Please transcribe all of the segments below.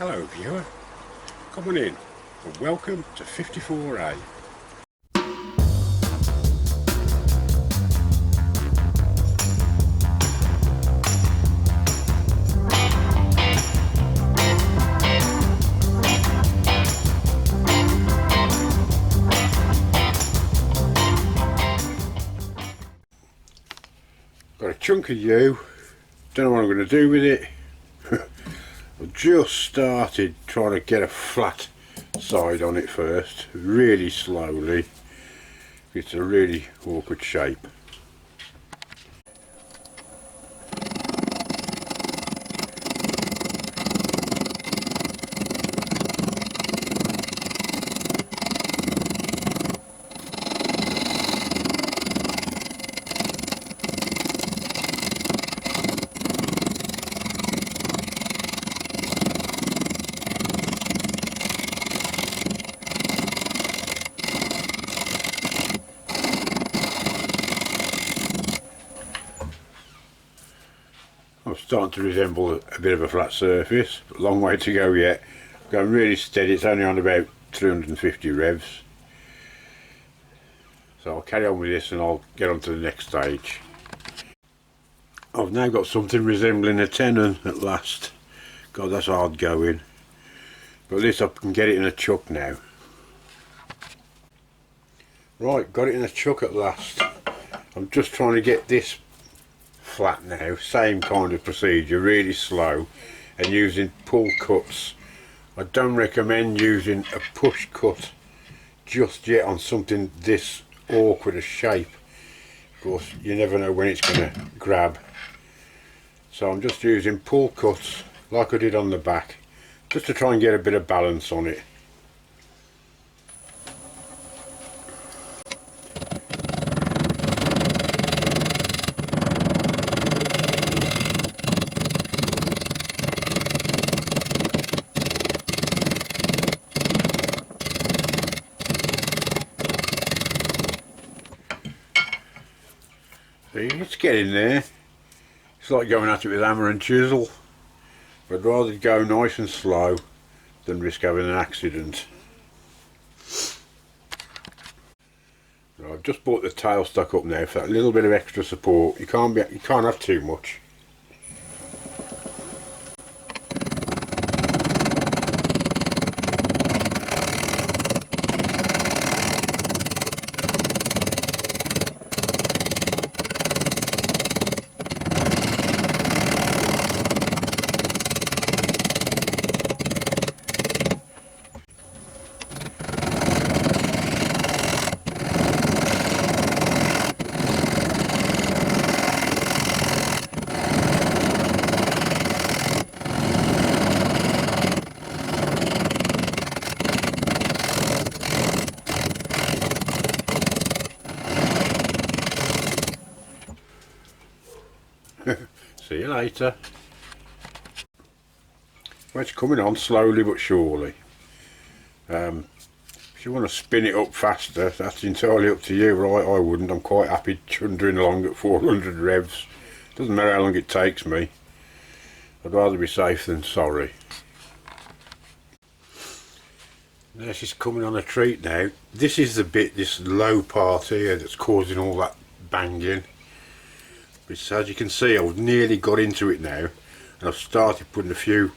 Hello viewer, come on in and welcome to 54A. Got a chunk of yew, don't know what I'm going to do with it. I've just started trying to get a flat side on it first, really slowly. It's a really awkward shape. I'm starting to resemble a bit of a flat surface, but a long way to go yet. Going really steady, it's only on about 350 revs. So I'll carry on with this and I'll get on to the next stage. I've now got something resembling a tenon at last. God, that's hard going. But at least I can get it in a chuck now. Right, got it in a chuck at last. I'm just trying to get this flat now, same kind of procedure, really slow, and using pull cuts. I don't recommend using a push cut just yet on something this awkward a shape. Of course, you never know when it's going to grab. So I'm just using pull cuts like I did on the back, just to try and get a bit of balance on it. See, it's getting there. It's like going at it with hammer and chisel. I'd rather go nice and slow than risk having an accident. So I've just brought the tailstock up now for that little bit of extra support. You can't have too much. See you later. Well, it's coming on slowly but surely. If you want to spin it up faster, that's entirely up to you. Right, I wouldn't. I'm quite happy chundering along at 400 revs. Doesn't matter how long it takes me. I'd rather be safe than sorry. Now she's coming on a treat now. This is the bit, this low part here, that's causing all that banging. But as you can see, I've nearly got into it now, and I've started putting a few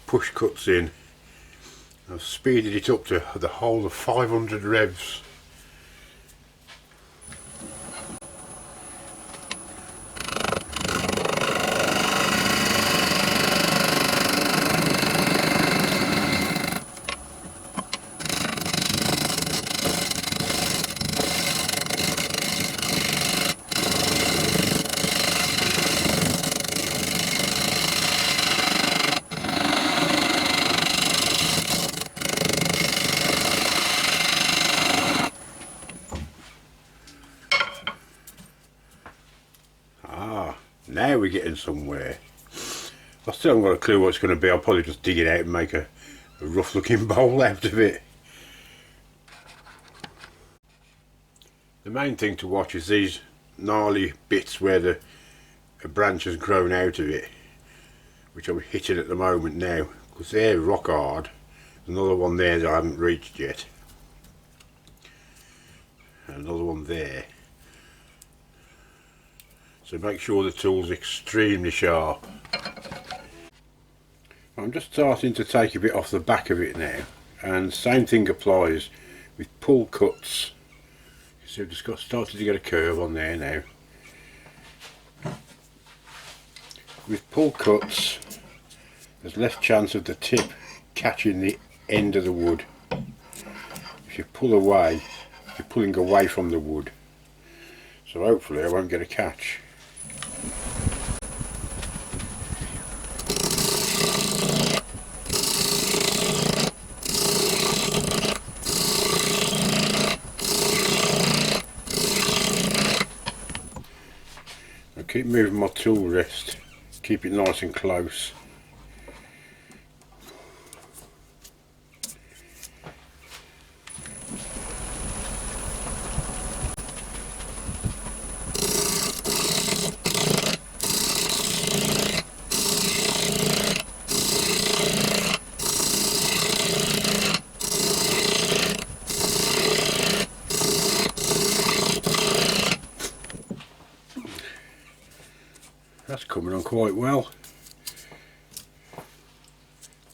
push cuts in. I've speeded it up to the whole of 500 revs. Now we're getting somewhere. I still haven't got a clue what it's going to be. I'll probably just dig it out and make a rough looking bowl out of it. The main thing to watch is these gnarly bits where a branch has grown out of it, which I'm hitting at the moment now. because they're rock hard. There's another one there that I haven't reached yet. Another one there. So make sure the tool's extremely sharp. I'm just starting to take a bit off the back of it now, and same thing applies with pull cuts. You see I've just started to get a curve on there now. With pull cuts there's less chance of the tip catching the end of the wood. If you pull away, you're pulling away from the wood, so hopefully I won't get a catch. I keep moving my tool rest, keep it nice and close. That's coming on quite well.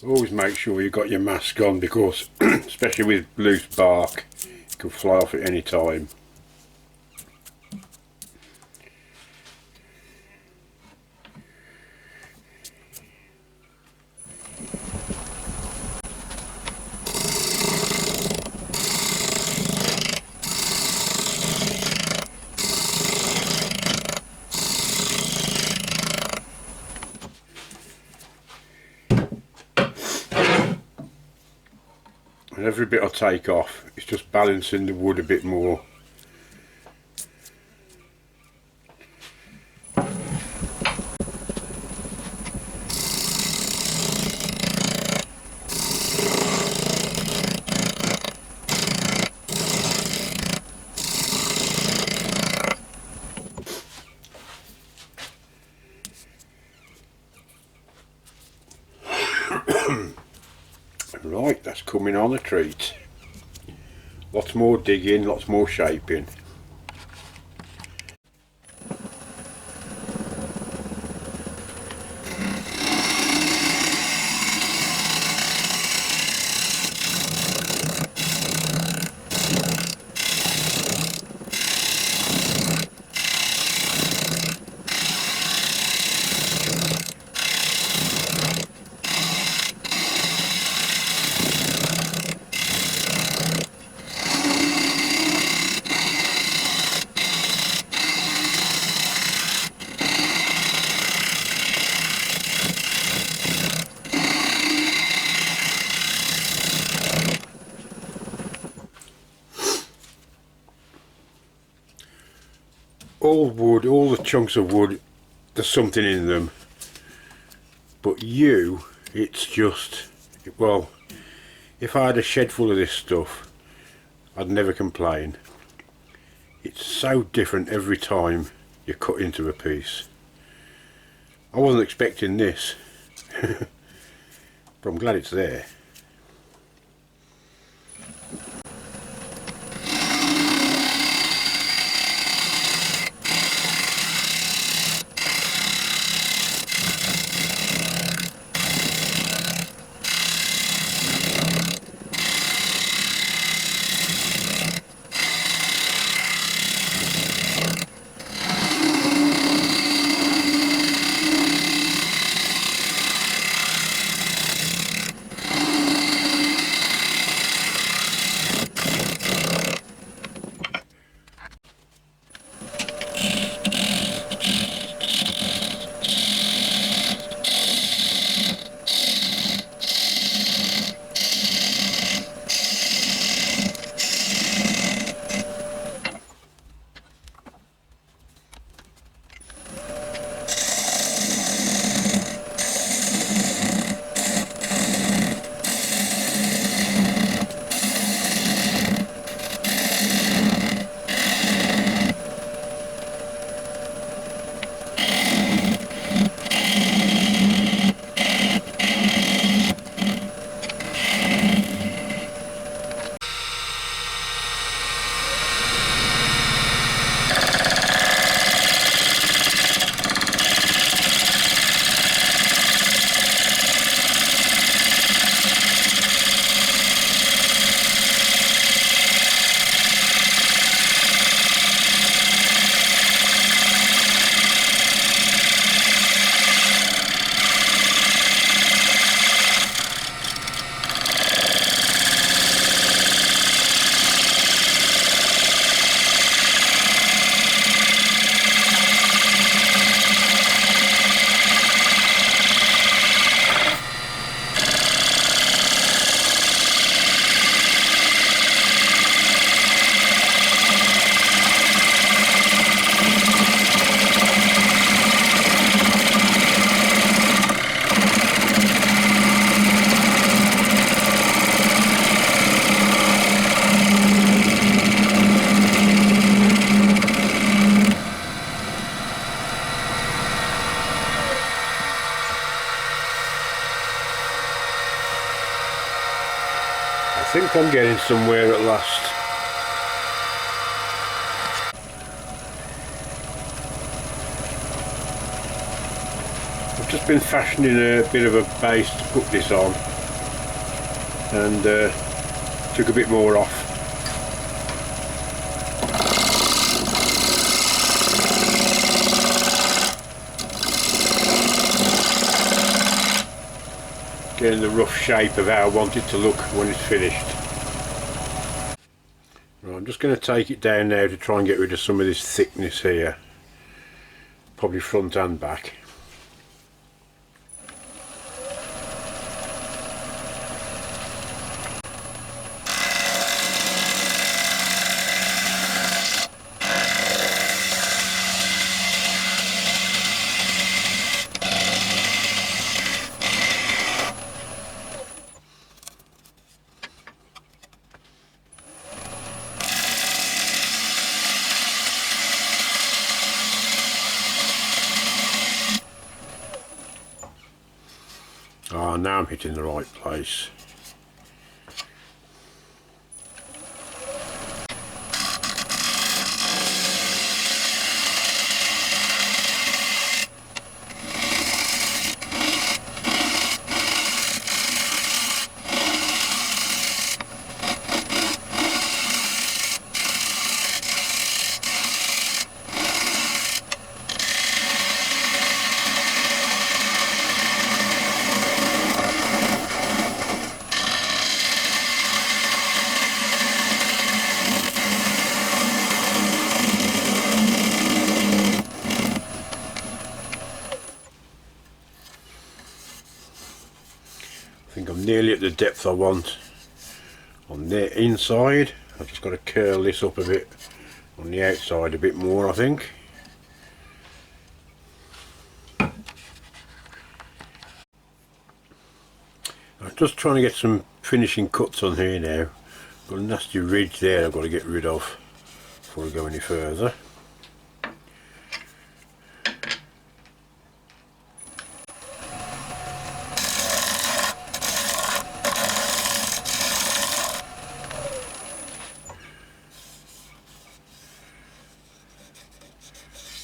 Always make sure you've got your mask on, because especially with loose bark, it can fly off at any time. And every bit I take off, it's just balancing the wood a bit more. Right, that's coming on a treat. Lots more digging, lots more shaping. All wood, all the chunks of wood, there's something in them, but it's just, well, if I had a shed full of this stuff, I'd never complain. It's so different every time you cut into a piece. I wasn't expecting this, but I'm glad it's there. think I'm getting somewhere at last. I've just been fashioning a bit of a base to put this on, and took a bit more off. Getting the rough shape of how I want it to look when it's finished. Right, I'm just going to take it down now to try and get rid of some of this thickness here, probably front and back. Ah, now I'm hitting the right place. I think I'm nearly at the depth I want on the inside. I've just got to curl this up a bit on the outside a bit more, I think. I'm just trying to get some finishing cuts on here now. Got a nasty ridge there I've got to get rid of before I go any further.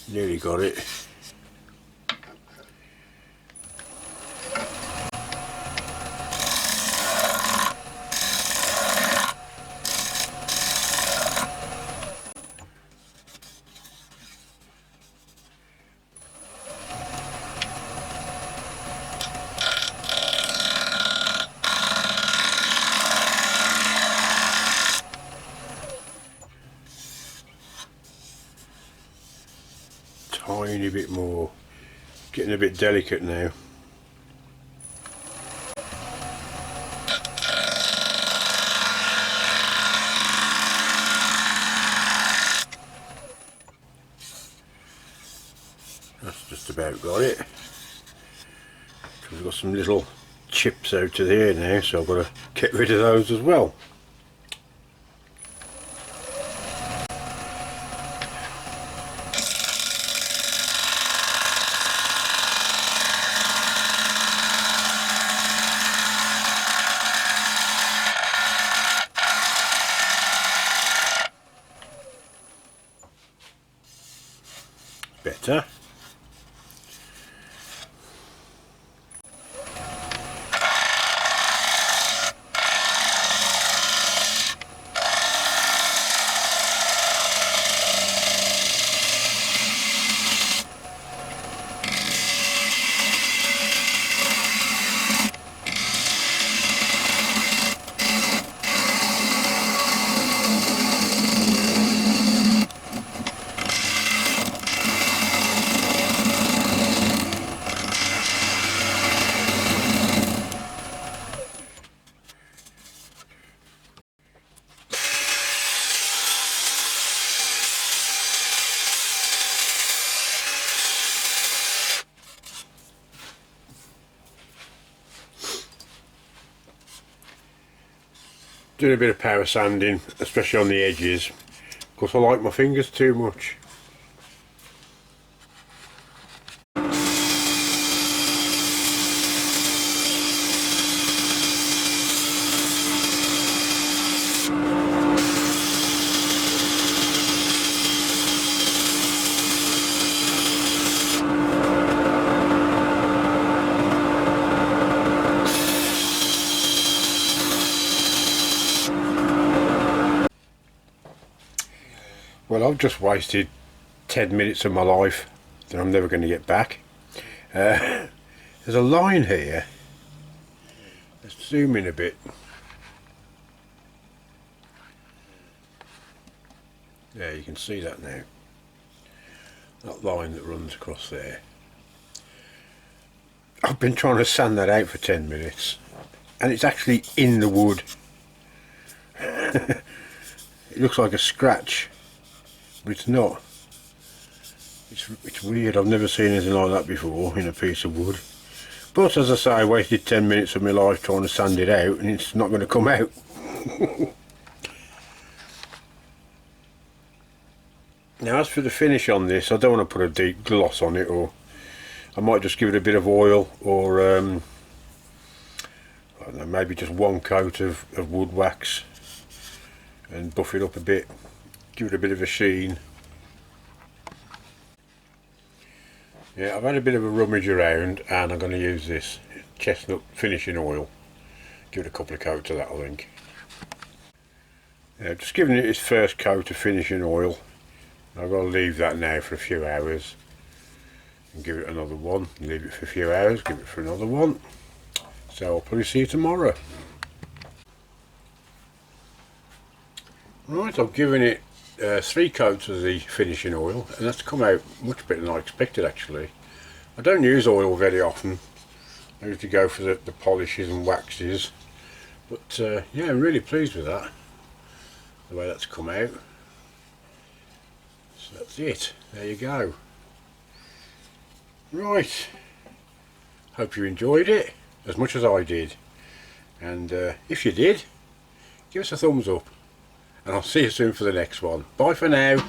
Nearly got it. Tiny bit more. Getting a bit delicate now. That's just about got it. We've got some little chips out of here now, so I've got to get rid of those as well. Better. Doing a bit of power sanding, especially on the edges, because I like my fingers too much. Well, I've just wasted 10 minutes of my life that I'm never going to get back. There's a line here. Let's zoom in a bit. Yeah, you can see that now. That line that runs across there. I've been trying to sand that out for 10 minutes and it's actually in the wood. It looks like a scratch, but it's not. It's weird. I've never seen anything like that before in a piece of wood. But as I say, I wasted 10 minutes of my life trying to sand it out and it's not going to come out. Now as for the finish on this, I don't want to put a deep gloss on it, or I might just give it a bit of oil, or I don't know, maybe just one coat of wood wax and buff it up a bit, give it a bit of a sheen. Yeah, I've had a bit of a rummage around and I'm going to use this chestnut finishing oil. Give it a couple of coats of that, I think. Yeah, just giving it its first coat of finishing oil. I've got to leave that now for a few hours and give it another one, leave it for a few hours, give it for another one. So I'll probably see you tomorrow. Right, I've given it 3 coats of the finishing oil and that's come out much better than I expected actually. I don't use oil very often. I usually go for the polishes and waxes, but yeah, I'm really pleased with that, the way that's come out. So that's it, there you go. Right, hope you enjoyed it as much as I did, and if you did, give us a thumbs up and I'll see you soon for the next one. Bye for now.